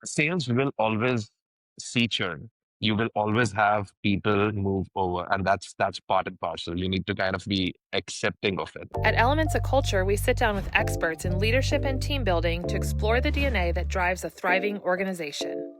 Sales will always see churn. You will always have people move over, and that's part and parcel. You need to kind of be accepting of it. At Elements of Culture, we sit down with experts in leadership and team building to explore the DNA that drives a thriving organization.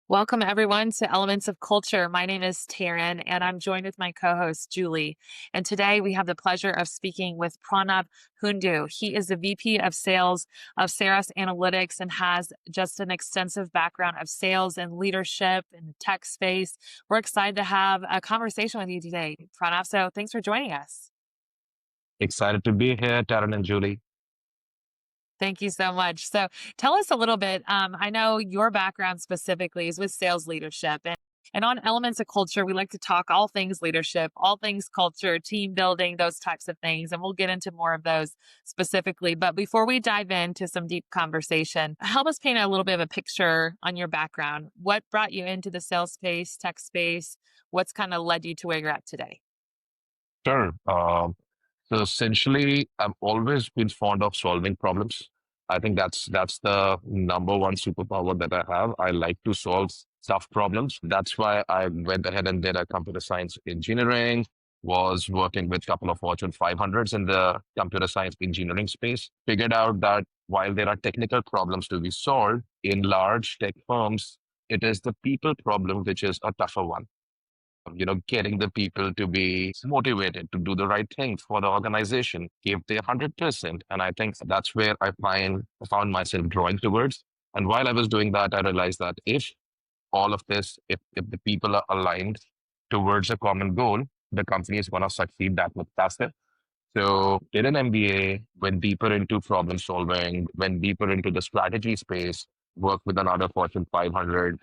Welcome, everyone, to Elements of Culture. My name is Taryn, and I'm joined with my co host, Julie. And today we have the pleasure of speaking with Pranav Hundoo. He is the VP of Sales of Saras Analytics and has just an extensive background of sales and leadership in the tech space. We're excited to have a conversation with you today, Pranav. So thanks for joining us. Excited to be here, Taryn and Julie. Thank you so much. So tell us a little bit. I know your background specifically is with sales leadership. And on Elements of Culture, we like to talk all things leadership, all things culture, team building, those types of things. And we'll get into more of those specifically. But before we dive into some deep conversation, help us paint a little bit of a picture on your background. What brought you into the sales space, tech space? What's kind of led you to where you're at today? Sure. So essentially, I've always been fond of solving problems. I think that's the number one superpower that I have. I like to solve tough problems. That's why I went ahead and did a computer science engineering, was working with a couple of Fortune 500s in the computer science engineering space. Figured out that while there are technical problems to be solved in large tech firms, it is the people problem which is a tougher one. Getting the people to be motivated to do the right thing for the organization, give their 100%. And I think that's where I found myself drawing towards. And while I was doing that, I realized that if all of this, if the people are aligned towards a common goal, the company is going to succeed that much faster. So did an MBA, went deeper into problem solving, went deeper into the strategy space, worked with another Fortune 500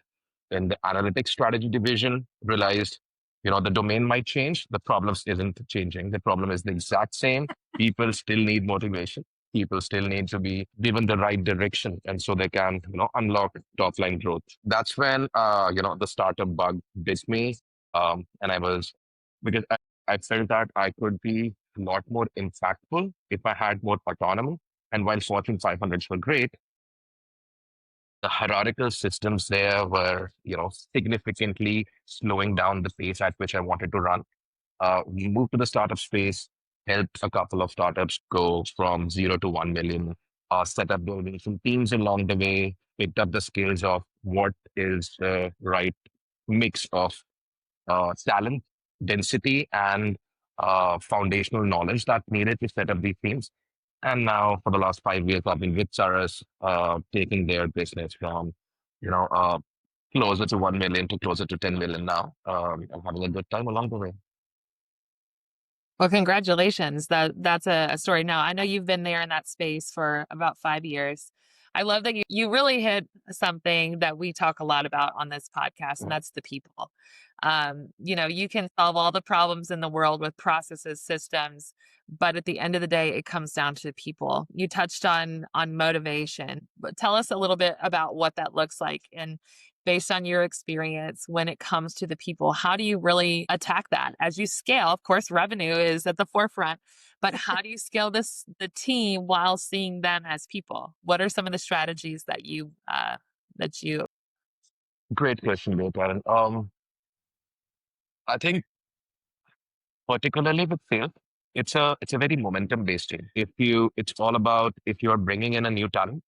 in the analytics strategy division, realized, the domain might change. The problems isn't changing. The problem is the exact same. People still need motivation. People still need to be given the right direction. And so they can, unlock top line growth. That's when, the startup bug bit me. And because I felt that I could be a lot more impactful if I had more autonomy. And while Fortune 500s were great, the hierarchical systems there were, significantly slowing down the pace at which I wanted to run. We moved to the startup space, helped a couple of startups go from 0 to 1 million, set up building some teams along the way, picked up the skills of what is the right mix of talent, density, and foundational knowledge that needed to set up these teams. And now, for the last 5 years, I've been with Saras, taking their business from, you know, uh, closer to 1 million to closer to 10 million now. I'm having a good time along the way. Well, congratulations. That's a story. Now, I know you've been there in that space for about 5 years. I love that you really hit something that we talk a lot about on this podcast, and that's the people. You can solve all the problems in the world with processes, systems, but at the end of the day, it comes down to the people. You touched on motivation, but tell us a little bit about what that looks like and based on your experience when it comes to the people, how do you really attack that as you scale? Of course, revenue is at the forefront, but how do you scale the team while seeing them as people? What are some of the strategies that you? Great question, though, Karen. I think particularly with sales, it's a very momentum based thing. It's all about if you're bringing in a new talent.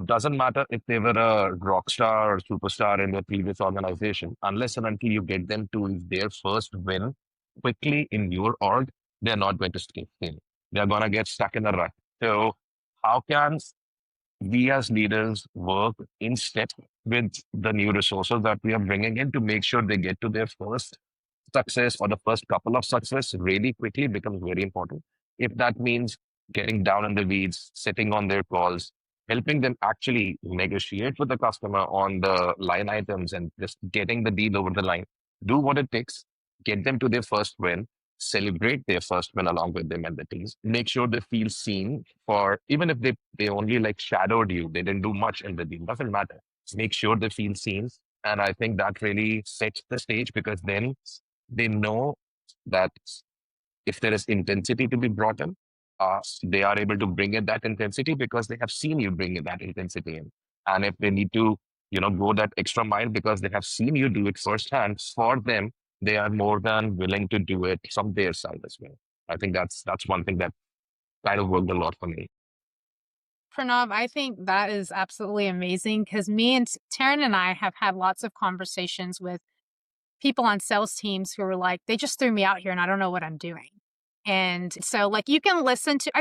Doesn't matter if they were a rock star or superstar in their previous organization, unless and until you get them to their first win quickly in your org, they're not going to stay in. They're going to get stuck in a rut. So, how can we as leaders work in step with the new resources that we are bringing in to make sure they get to their first success or the first couple of success really quickly becomes very important. If that means getting down in the weeds, sitting on their calls, helping them actually negotiate with the customer on the line items and just getting the deal over the line, do what it takes, get them to their first win, celebrate their first win along with them and the teams, make sure they feel seen for even if they only like shadowed you, they didn't do much in the deal, doesn't matter. Make sure they feel seen. And I think that really sets the stage because then they know that if there is intensity to be brought in, they are able to bring in that intensity because they have seen you bring in that intensity in. And if they need to go that extra mile because they have seen you do it firsthand. For them, they are more than willing to do it from their side as well. I think that's one thing that kind of worked a lot for me. Pranav, I think that is absolutely amazing because me and Taryn and I have had lots of conversations with people on sales teams who are like, they just threw me out here and I don't know what I'm doing. And so, like, I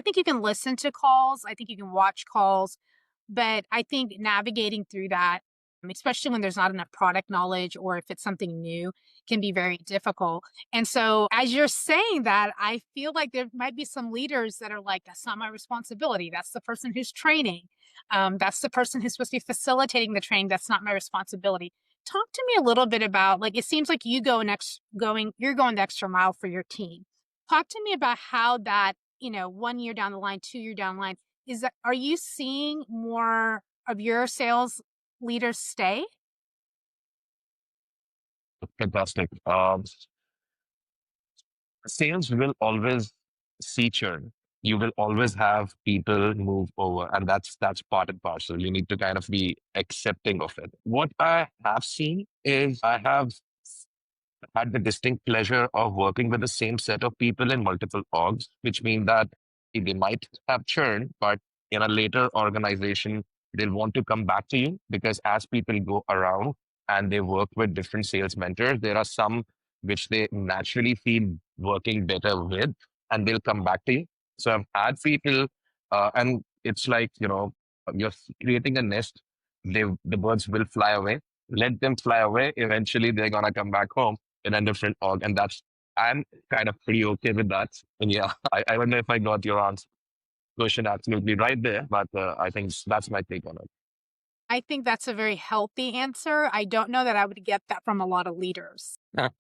think you can listen to calls, I think you can watch calls, but I think navigating through that, especially when there's not enough product knowledge or if it's something new, can be very difficult. And so, as you're saying that, I feel like there might be some leaders that are like, that's not my responsibility. That's the person who's training. That's the person who's supposed to be facilitating the training. That's not my responsibility. Talk to me a little bit about, like, it seems like you're going the extra mile for your team. Talk to me about how that, 1 year down the line, 2 year down the line, are you seeing more of your sales leaders stay? Fantastic. Sales will always see churn. You will always have people move over, and that's part and parcel. You need to kind of be accepting of it. What I have seen is I have had the distinct pleasure of working with the same set of people in multiple orgs, which means that they might have churn, but in a later organization, they'll want to come back to you because as people go around and they work with different sales mentors, there are some which they naturally feel working better with, and they'll come back to you. So I've had people, and it's like, you're creating a nest, the birds will fly away. Let them fly away. Eventually, they're going to come back home in a different org. And I'm kind of pretty okay with that. And yeah, I don't know if I got your answer question absolutely right there, but I think that's my take on I think that's a very healthy answer. I don't know that I would get that from a lot of leaders. it.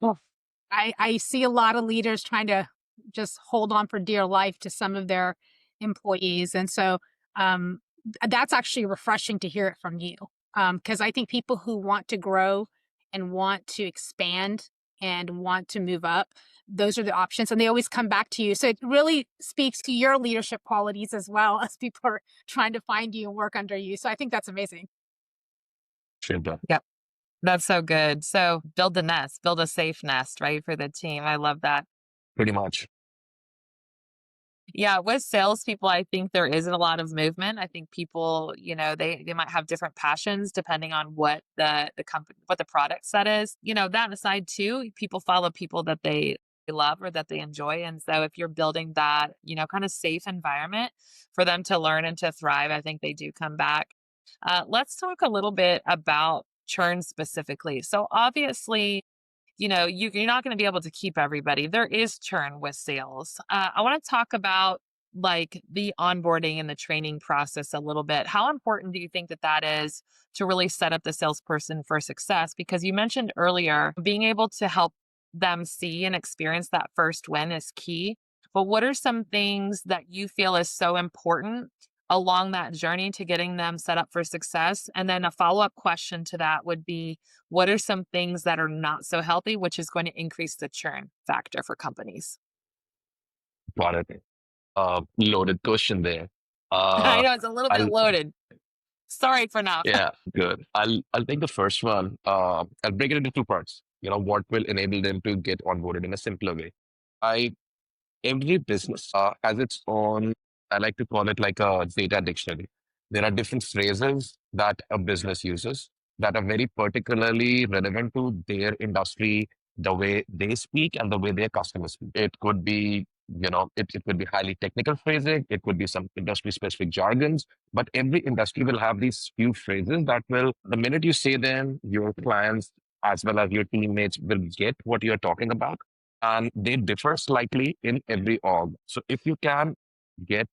I see a lot of leaders trying to just hold on for dear life to some of their employees. And so um, that's actually refreshing to hear it from you. Because I think people who want to grow and want to expand and want to move up, those are the options. And they always come back to you. So it really speaks to your leadership qualities as well as people are trying to find you and work under you. So I think that's amazing. Shit, Yep. That's so good. So build the nest, build a safe nest, right, for the team. I love that. pretty much. Yeah, with salespeople, I think there isn't a lot of movement. I think people, they might have different passions depending on what the company, what the product set is. That aside too, people follow people that they love or that they enjoy. And so if you're building that, kind of safe environment for them to learn and to thrive, I think they do come back. Let's talk a little bit about churn specifically. So obviously, you're not going to be able to keep everybody. There is churn with sales. I want to talk about like the onboarding and the training process a little bit. How important do you think that is to really set up the salesperson for success? Because you mentioned earlier being able to help them see and experience that first win is key. But what are some things that you feel is so important along that journey to getting them set up for success? And then a follow up question to that would be, what are some things that are not so healthy, which is going to increase the churn factor for companies? Got it. Loaded question there. I Uh, know it's a little bit I'll loaded. Sorry for now. Yeah, good. I'll take the first one. I'll break it into two parts. What will enable them to get onboarded in a simpler way. I Every business has its own, I like to call it like a data dictionary. There are different phrases that a business uses that are very particularly relevant to their industry, the way they speak and the way their customers speak. It could be, it could be highly technical phrasing, it could be some industry specific jargons, but every industry will have these few phrases that will, the minute you say them, your clients as well as your teammates will get what you're talking about, and they differ slightly in every org. So if you can get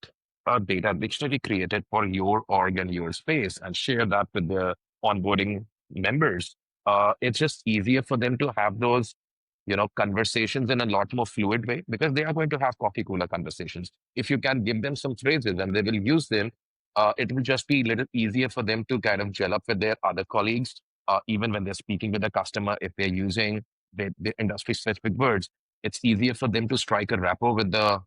a data dictionary created for your org and your space and share that with the onboarding members, it's just easier for them to have those, conversations in a lot more fluid way because they are going to have coffee cooler conversations. If you can give them some phrases and they will use them, it will just be a little easier for them to kind of gel up with their other colleagues, even when they're speaking with a customer, if they're using the industry specific words, it's easier for them to strike a rapport with the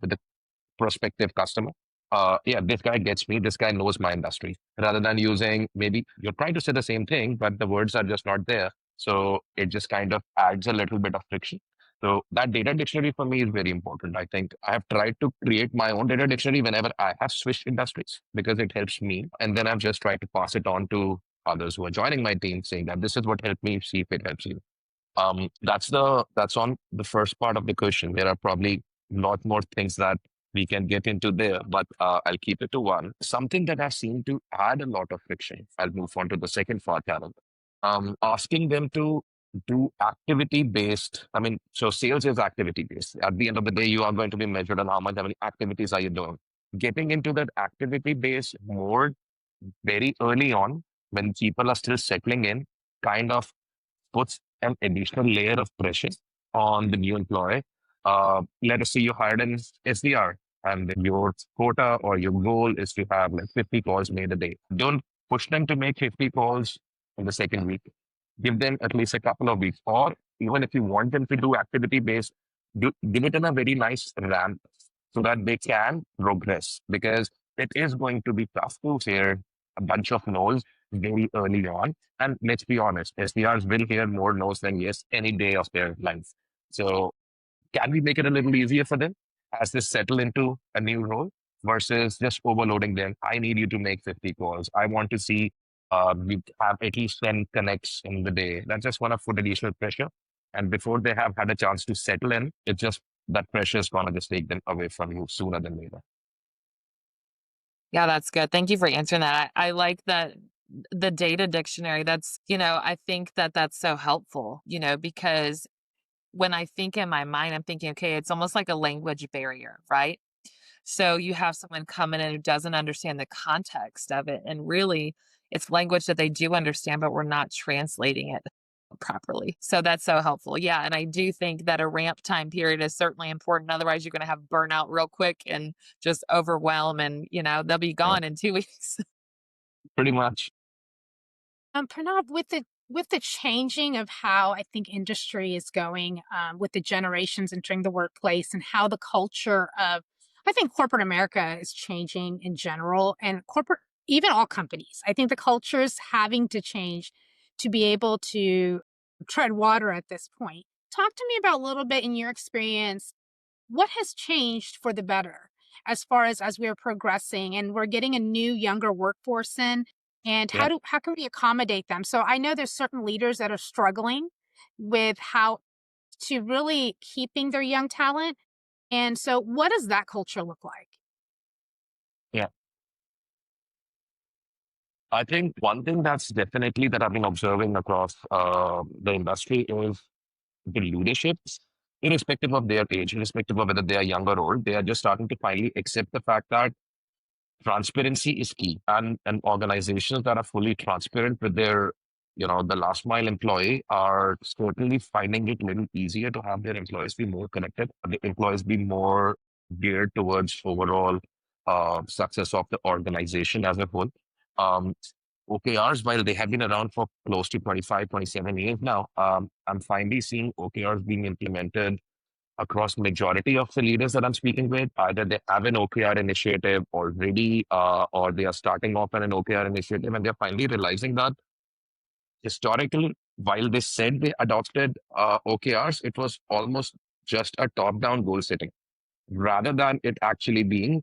prospective customer. yeah, this guy gets me. This guy knows my industry. Rather than using, maybe you're trying to say the same thing, but the words are just not there. So it just kind of adds a little bit of friction. So that data dictionary for me is very important. I think I have tried to create my own data dictionary whenever I have switched industries because it helps me. And then I've just tried to pass it on to others who are joining my team, saying that this is what helped me, see if it helps you. That's on the first part of the question. There are probably a lot more things that we can get into there, but I'll keep it to one. Something that I've seen to add a lot of friction. I'll move on to the second part, Taryn. Asking them to do activity based. I mean, so sales is activity based. At the end of the day, you are going to be measured on how many activities are you doing. Getting into that activity based mode very early on when people are still settling in kind of puts an additional layer of pressure on the new employee. Let us say you hired an SDR and your quota or your goal is to have like 50 calls made a day. Don't push them to make 50 calls in the second week. Give them at least a couple of weeks. Or even if you want them to do activity based, give it in a very nice ramp so that they can progress because it is going to be tough to hear a bunch of no's very early on. And let's be honest, SDRs will hear more no's than yes any day of their life. So can we make it a little easier for them as they settle into a new role versus just overloading them? I need you to make 50 calls. I want to see we have at least 10 connects in the day. That's just one of put additional pressure. And before they have had a chance to settle in, it just that pressure is going to just take them away from you sooner than later. Yeah, that's good. Thank you for answering that. I like that the data dictionary. That's, I think that that's so helpful, because when I think in my mind, I'm thinking, okay, it's almost like a language barrier, right? So you have someone coming in who doesn't understand the context of it. And really, it's language that they do understand, but we're not translating it properly. So that's so helpful. Yeah. And I do think that a ramp time period is certainly important. Otherwise, you're going to have burnout real quick and just overwhelm, and, they'll be Yeah, gone in 2 weeks. pretty much. Pranav, with the changing of how I think industry is going, with the generations entering the workplace and how the culture of, I think corporate America is changing in general, and corporate, even all companies. I think the culture is having to change to be able to tread water at this point. Talk to me about a little bit in your experience. What has changed for the better as far as we're progressing and we're getting a new younger workforce in, and Yeah. how can we accommodate them? So I know there's certain leaders that are struggling with how to really keeping their young talent. And so what does that culture look like? Yeah. I think one thing that's definitely that I've been observing across the industry is the leaderships, irrespective of their age, irrespective of whether they are young or old, they are just starting to finally accept the fact that transparency is key. And organizations that are fully transparent with their, the last mile employee are certainly finding it a little easier to have their employees be more connected, the employees be more geared towards overall success of the organization as a whole. Um, OKRs, while they have been around for close to 25, 27 years now, I'm finally seeing OKRs being implemented across majority of the leaders that I'm speaking with. Either they have an OKR initiative already, or they are starting off on an OKR initiative, and they're finally realizing that historically, while they said they adopted OKRs, it was almost just a top-down goal setting, rather than it actually being,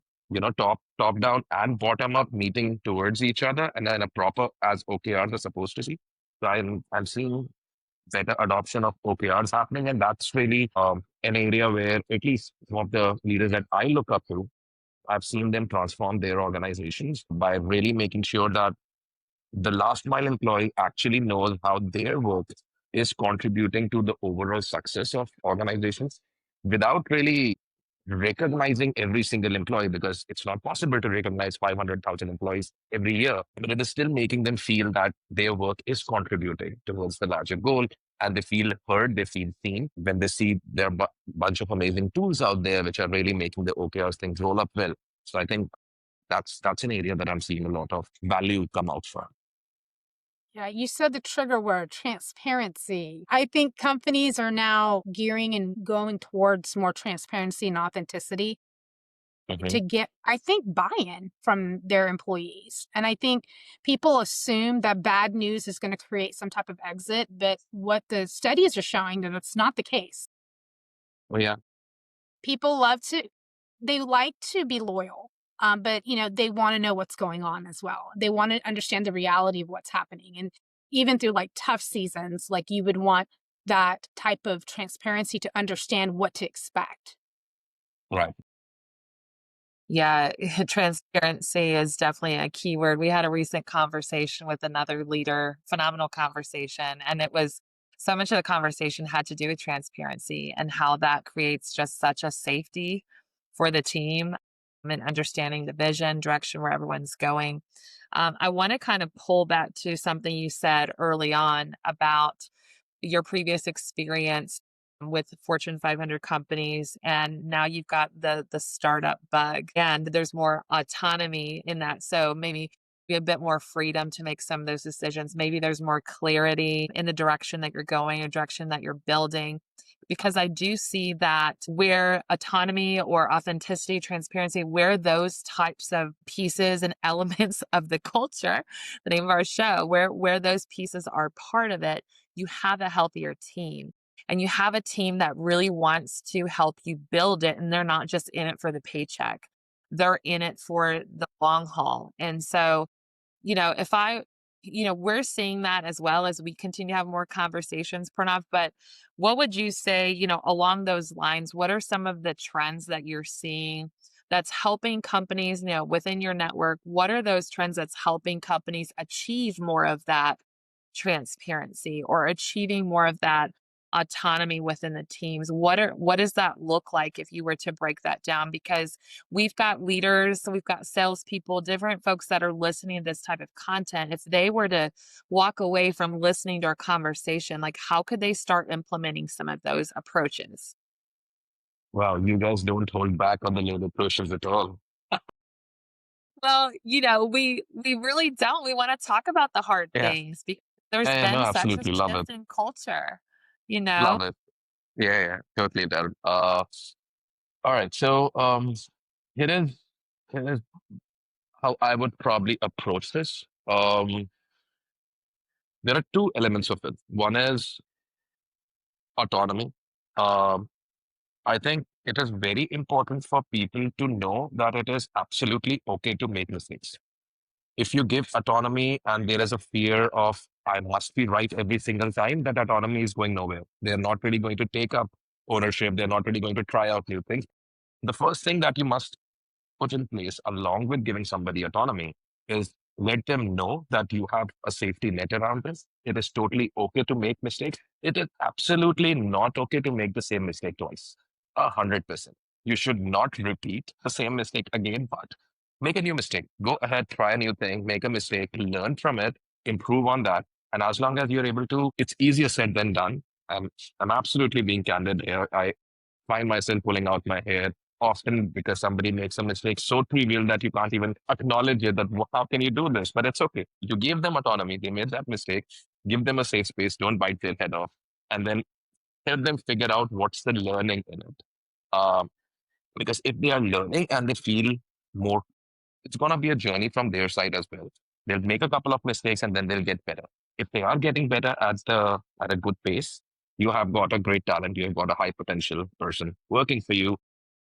top down and bottom up meeting towards each other, and then a proper as OKRs are supposed to see. So I'm seeing better adoption of OKRs happening. And that's really an area where at least some of the leaders that I look up to, I've seen them transform their organizations by really making sure that the last mile employee actually knows how their work is contributing to the overall success of organizations without really recognizing every single employee, because it's not possible to recognize 500,000 employees every year, but it is still making them feel that their work is contributing towards the larger goal, and they feel heard, they feel seen when they see there are bunch of amazing tools out there which are really making the OKRs things roll up well. So I think that's an area that I'm seeing a lot of value come out from. Yeah, you said the trigger word, transparency. I think companies are now gearing and going towards more transparency and authenticity. to get, I think, buy-in from their employees. And I think people assume that bad news is going to create some type of exit, but what the studies are showing that it's not the case. Oh, yeah. People they like to be loyal, but they want to know what's going on as well. They want to understand the reality of what's happening. And even through like tough seasons, like you would want that type of transparency to understand what to expect. Right. Yeah, transparency is definitely a key word. We had a recent conversation with another leader, phenomenal conversation, and it was so much of the conversation had to do with transparency and how that creates just such a safety for the team and understanding the vision, direction where everyone's going. I want to kind of pull back to something you said early on about your previous experience with Fortune 500 companies, and now you've got the startup bug, and there's more autonomy in that. So maybe be a bit more freedom to make some of those decisions. Maybe there's more clarity in the direction that you're going, a direction that you're building. Because I do see that where autonomy or authenticity, transparency, where those types of pieces and elements of the culture, the name of our show, where those pieces are part of it, you have a healthier team. And you have a team that really wants to help you build it, and they're not just in it for the paycheck. They're in it for the long haul. And so, if we're seeing that as well as we continue to have more conversations, Pranav, but what would you say, along those lines, what are some of the trends that you're seeing that's helping companies, within your network? What are those trends that's helping companies achieve more of that transparency or achieving more of that autonomy within the teams? What does that look like if you were to break that down? Because we've got leaders, we've got salespeople, different folks that are listening to this type of content. If they were to walk away from listening to our conversation, like how could they start implementing some of those approaches? Wow, you guys don't hold back on the new approaches at all. Well, we really don't. We want to talk about the hard Yeah. things because there's Yeah, no, been such a absolutely love it. shift in culture, you know? Love it. Yeah, yeah, totally, Darren. All right. So, here is here is how I would probably approach this. There are two elements of it. One is autonomy. Um, I think it is very important for people to know that it is absolutely okay to make mistakes. If you give autonomy and there is a fear of I must be right every single time, that autonomy is going nowhere. They're not really going to take up ownership. They're not really going to try out new things. The first thing that you must put in place along with giving somebody autonomy is let them know that you have a safety net around this. It is totally okay to make mistakes. It is absolutely not okay to make the same mistake twice. 100%. You should not repeat the same mistake again, but make a new mistake. Go ahead, try a new thing, make a mistake, learn from it, improve on that. And as long as you're able to, it's easier said than done. I'm absolutely being candid here. I find myself pulling out my hair often because somebody makes a mistake so trivial that you can't even acknowledge it. That how can you do this? But it's okay. You give them autonomy. They made that mistake. Give them a safe space. Don't bite their head off, and then help them figure out what's the learning in it. Um, because if they are learning and they feel more, it's gonna be a journey from their side as well. They'll make a couple of mistakes and then they'll get better. If they are getting better at a good pace, you have got a great talent. You have got a high potential person working for you.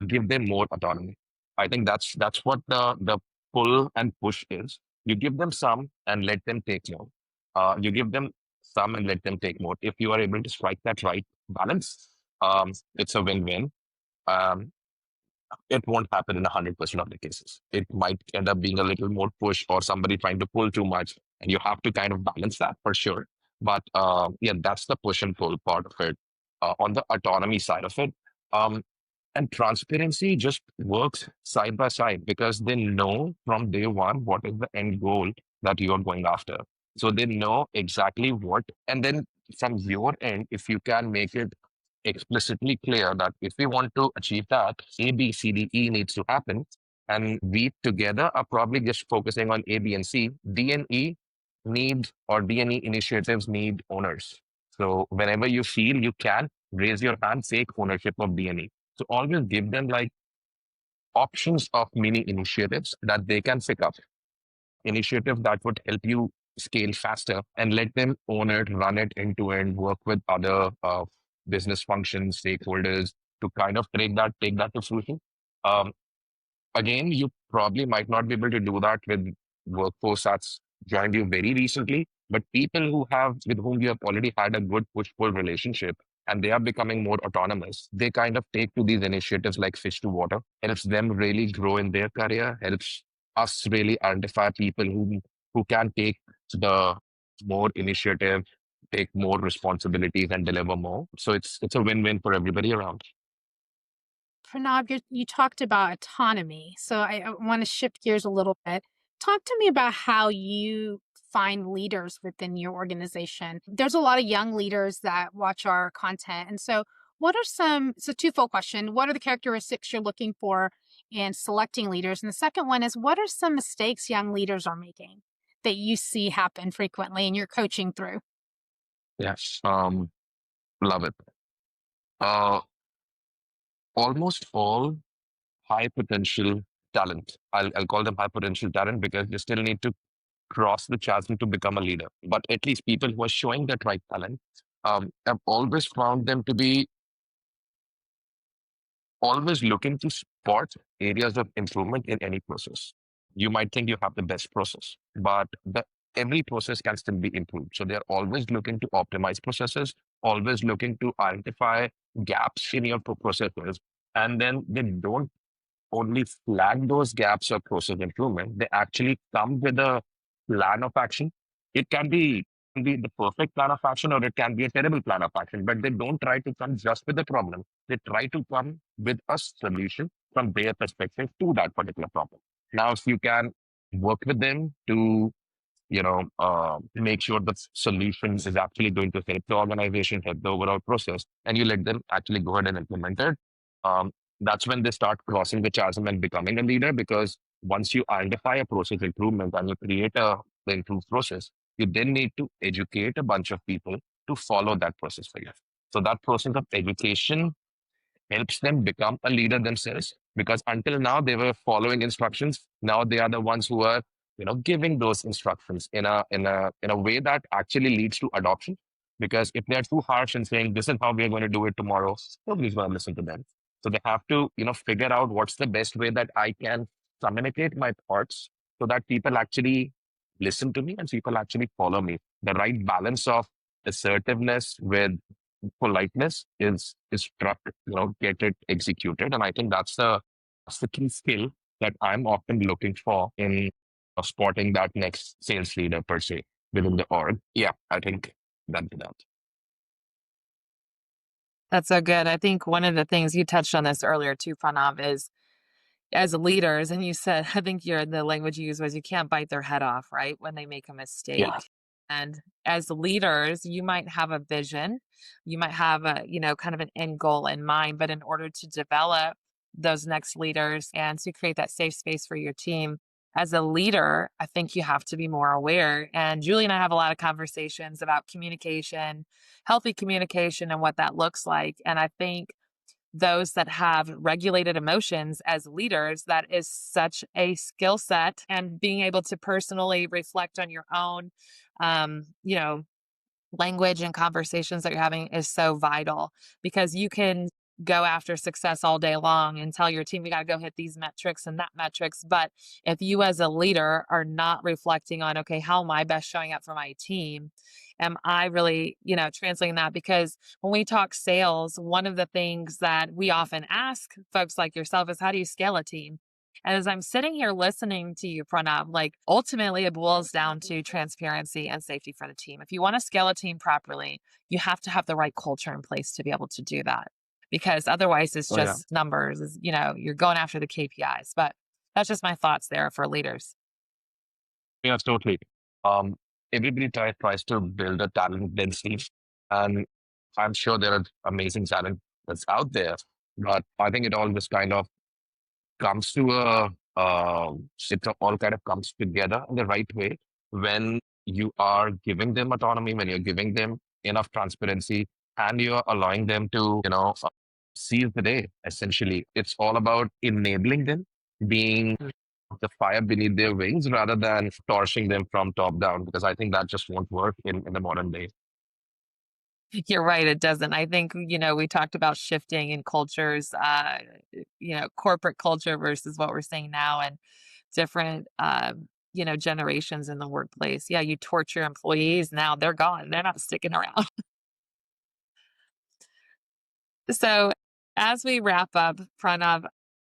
Give them more autonomy. I think that's what the pull and push is. You give them some and let them take more. You give them some and let them take more. If you are able to strike that right balance, it's a win-win. Um, it won't happen in 100% of the cases. It might end up being a little more push or somebody trying to pull too much, and you have to kind of balance that for sure. But yeah, that's the push and pull part of it. On the autonomy side of it, um, and transparency just works side by side because they know from day one what is the end goal that you are going after. So they know exactly what, and then from your end, if you can make it explicitly clear that if we want to achieve that, A, B, C, D, E needs to happen. And we together are probably just focusing on A, B, and C. D and E need, or D and E initiatives need owners. So whenever you feel you can raise your hand, take ownership of D and E. So always give them like options of mini initiatives that they can pick up, initiative that would help you scale faster, and let them own it, run it end to end, work with other business functions, stakeholders to kind of take that to fruition. Um, Again, you probably might not be able to do that with workforce that's joined you very recently, but people who have with whom you have already had a good push-pull relationship and they are becoming more autonomous, they kind of take to these initiatives like fish to water, helps them really grow in their career, helps us really identify people who can take the more initiative, take more responsibilities and deliver more. So it's a win-win for everybody around. Pranav, you talked about autonomy. So I want to shift gears a little bit. Talk to me about how you find leaders within your organization. There's a lot of young leaders that watch our content. And so what are it's a twofold question. What are the characteristics you're looking for in selecting leaders? And the second one is, what are some mistakes young leaders are making that you see happen frequently and you're coaching through? Yes. Love it. Uh, Almost all high potential talent. I'll call them high potential talent because they still need to cross the chasm to become a leader. But at least people who are showing that right talent, I've always found them to be always looking to spot areas of improvement in any process. You might think you have the best process, but every process can still be improved. So they're always looking to optimize processes, always looking to identify gaps in your processes, and then they don't only flag those gaps or process improvement, they actually come with a plan of action. It can be the perfect plan of action or it can be a terrible plan of action, but they don't try to come just with the problem. They try to come with a solution from their perspective to that particular problem. Now, if you can work with them to make sure the solution is actually going to help the organization, help the overall process, and you let them actually go ahead and implement it. Um, that's when they start crossing the chasm and becoming a leader. Because once you identify a process improvement and you create the improved process, you then need to educate a bunch of people to follow that process for you. So that process of education helps them become a leader themselves, because until now they were following instructions. Now they are the ones who are giving those instructions in a way that actually leads to adoption. Because if they're too harsh and saying this is how we're going to do it tomorrow, nobody's going to listen to them. So they have to figure out what's the best way that I can communicate my thoughts so that people actually listen to me and people actually follow me. The right balance of assertiveness with politeness is struck, get it executed. And I think that's the key skill that I'm often looking for in spotting that next sales leader per se within the org. Yeah, I think that'd be that. That's so good. I think one of the things you touched on this earlier too, Pranav, is as leaders, and you said, I think the language you used was you can't bite their head off, right? When they make a Yeah. mistake. And as leaders, you might have a vision, you might have kind of an end goal in mind, but in order to develop those next leaders and to create that safe space for your team, as a leader, I think you have to be more aware. And Julie and I have a lot of conversations about communication, healthy communication, and what that looks like. And I think those that have regulated emotions as leaders, that is such a skill set. And being able to personally reflect on your own, um, you know, language and conversations that you're having is so vital, because you can go after success all day long and tell your team, we got to go hit these metrics and that metrics. But if you as a leader are not reflecting on, okay, how am I best showing up for my team? Am I really, translating that? Because when we talk sales, one of the things that we often ask folks like yourself is, how do you scale a team? And as I'm sitting here listening to you, Pranav, like ultimately it boils down to transparency and safety for the team. If you want to scale a team properly, you have to have the right culture in place to be able to do that. Because otherwise it's Oh yeah. just numbers, you're going after the KPIs. But that's just my thoughts there for leaders. Yes, totally. Um, Everybody tries to build a talent density, and I'm sure there are amazing talent that's out there, but I think it all just kind of comes to it all kind of comes together in the right way when you are giving them autonomy, when you're giving them enough transparency, and you're allowing them to, seize the day, essentially. It's all about enabling them, being the fire beneath their wings rather than torching them from top down, because I think that just won't work in the modern day. You're right, it doesn't. I think, we talked about shifting in cultures, corporate culture versus what we're seeing now and different, generations in the workplace. Yeah, you torture employees, now they're gone. They're not sticking around. So, as we wrap up, Pranav,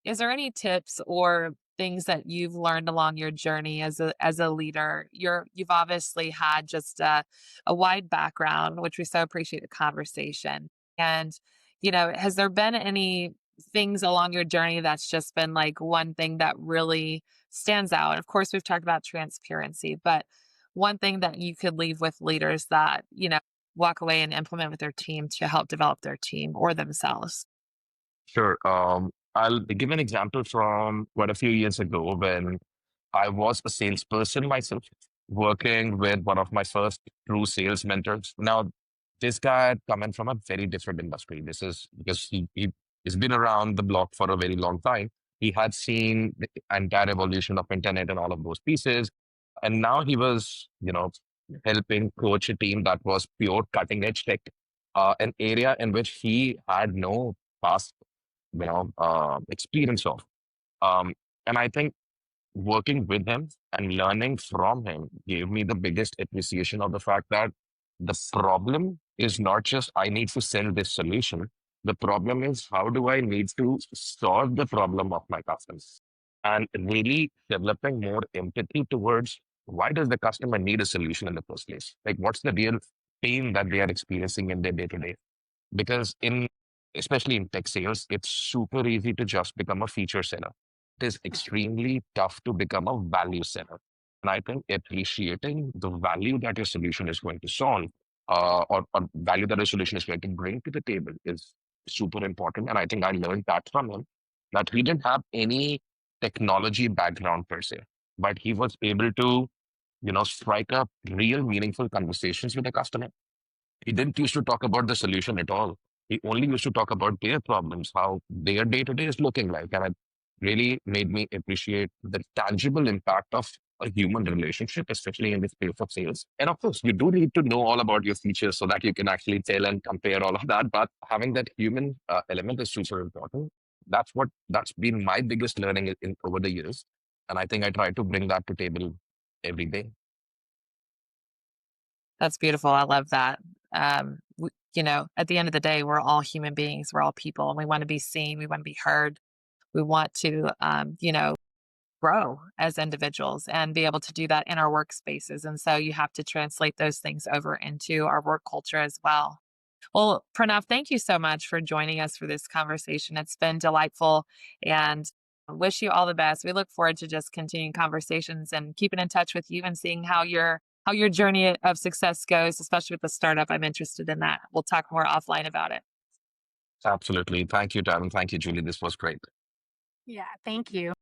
is there any tips or things that you've learned along your journey as a leader? You've obviously had just a wide background, which we so appreciate the conversation. And, has there been any things along your journey that's just been like one thing that really stands out? And of course, we've talked about transparency, but one thing that you could leave with leaders that, walk away and implement with their team to help develop their team or themselves. Sure. I'll give an example from quite a few years ago when I was a salesperson myself, working with one of my first true sales mentors. Now, this guy had come in from a very different industry. This is because he's been around the block for a very long time. He had seen the entire evolution of internet and all of those pieces. And now he was, helping coach a team that was pure cutting edge tech, an area in which he had no past, experience of. Um, and I think working with him and learning from him gave me the biggest appreciation of the fact that the problem is not just I need to sell this solution. The problem is how do I need to solve the problem of my customers? And really developing more empathy towards why does the customer need a solution in the first place? Like what's the real pain that they are experiencing in their day to day? Because especially in tech sales, it's super easy to just become a feature seller. It is extremely tough to become a value seller. And I think appreciating the value that your solution is going to solve, or value that a solution is going to bring to the table is super important. And I think I learned that from him, that he didn't have any technology background per se, but he was able to, strike up real meaningful conversations with the customer. He didn't used to talk about the solution at all. He only used to talk about their problems, how their day to day is looking like. And it really made me appreciate the tangible impact of a human relationship, especially in the space of sales. And of course, you do need to know all about your features so that you can actually tell and compare all of that. But having that human element is super important. That's been my biggest learning over the years. And I think I try to bring that to table every day. That's beautiful. I love that. At the end of the day, we're all human beings. We're all people, and we want to be seen. We want to be heard. We want to, grow as individuals and be able to do that in our workspaces. And so you have to translate those things over into our work culture as well. Well, Pranav, thank you so much for joining us for this conversation. It's been delightful and I wish you all the best. We look forward to just continuing conversations and keeping in touch with you and seeing how your journey of success goes, especially with the startup. I'm interested in that. We'll talk more offline about it. Absolutely. Thank you, Darren. Thank you, Julie. This was great. Yeah, thank you.